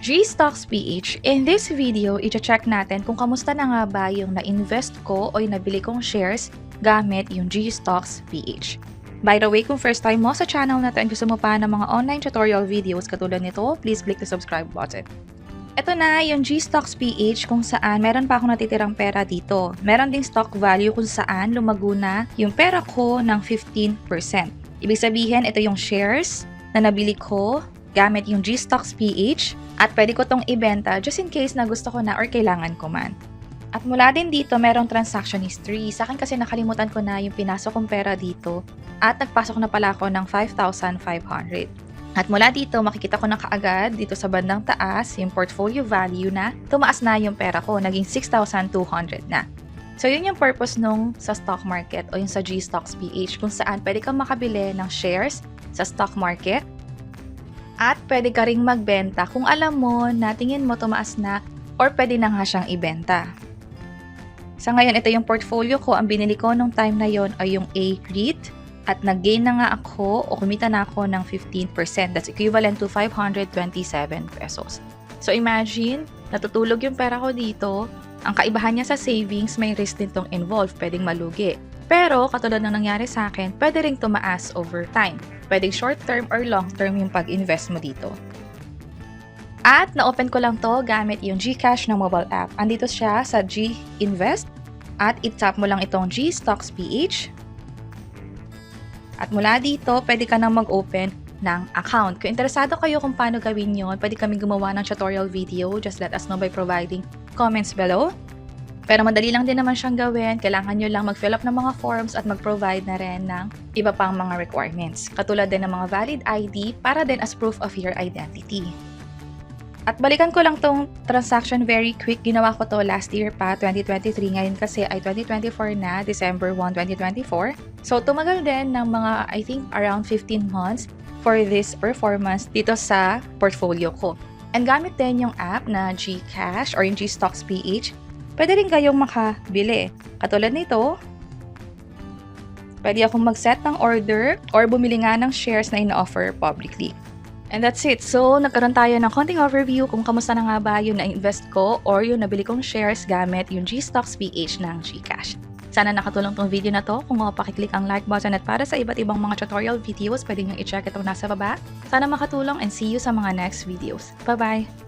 GStocks PH. In this video, i-check natin kung kamusta na nga ba yung na-invest ko o yung nabili kong shares gamit yung GStocks PH. By the way, kung first time mo sa channel na to and gusto mo pa ng mga online tutorial videos katulad nito, please click the subscribe button. Ito na yung GStocks PH kung saan meron pa akong natitirang pera dito. Meron ding stock value kung saan lumago na yung pera ko ng 15%. Ibig sabihin, ito yung shares na nabili ko gamit yung GStocks PH at pwede ko tong ibenta just in case na gusto ko na or kailangan ko man. At mula din dito, merong transaction history. Sa akin kasi nakalimutan ko na yung pinasok kong pera dito at nagpasok na pala ako ng 5,500. At mula dito, makikita ko na kaagad dito sa bandang taas yung portfolio value na tumaas na yung pera ko, naging 6,200 na. So yun yung purpose nung sa stock market o yung sa GStocks PH kung saan pwede kang makabili ng shares sa stock market at pwede ka ring magbenta kung alam mo na tingin mo tumaas na or pwede na nga siyang ibenta. Sa ngayon, ito yung portfolio ko. Ang binili ko nung time na yon ay yung A-REIT. At nag-gain na nga ako o kumita na ako ng 15%. That's equivalent to 527 pesos. So imagine, natutulog yung pera ko dito. Ang kaibahan niya sa savings, may risk din tong involved. Pwedeng malugi. Pero katulad ng nangyari sa akin, pwede ring tumaas over time. Pwedeng short term or long term yung pag-invest mo dito. At na-open ko lang to gamit yung Gcash na mobile app. Andito siya sa G-Invest. At i-tap mo lang itong GStocks PH. At mula dito, pwede ka nang mag-open ng account. Kung interesado kayo kung paano gawin yon, pwede kami gumawa ng tutorial video. Just let us know by providing comments below. Pero madali lang din naman siyang gawin. Kailangan nyo lang mag-fill up ng mga forms at mag-provide na rin ng iba pang mga requirements. Katulad din ng mga valid ID para din as proof of your identity. At balikan ko lang tong transaction very quick. Ginawa ko to last year pa, 2023. Ngayon kasi ay 2024 na, December 1, 2024. So, tumagal din ng mga, I think, around 15 months for this performance dito sa portfolio ko. And gamit din yung app na Gcash or yung GStocks PH, pwede rin kayong makabili. Katulad nito, pwede akong mag-set ng order or bumili nga ng shares na ina-offer publicly. And that's it. So, nagkaroon tayo ng konting overview kung kamusta na nga ba yung na-invest ko or yung nabili kong shares gamit yung GStocks PH ng Gcash. Sana nakatulong tong video na to. Kung pakiclick ang like button at para sa iba't ibang mga tutorial videos, pwede nyo i-check itong nasa baba. Sana makatulong and see you sa mga next videos. Bye-bye!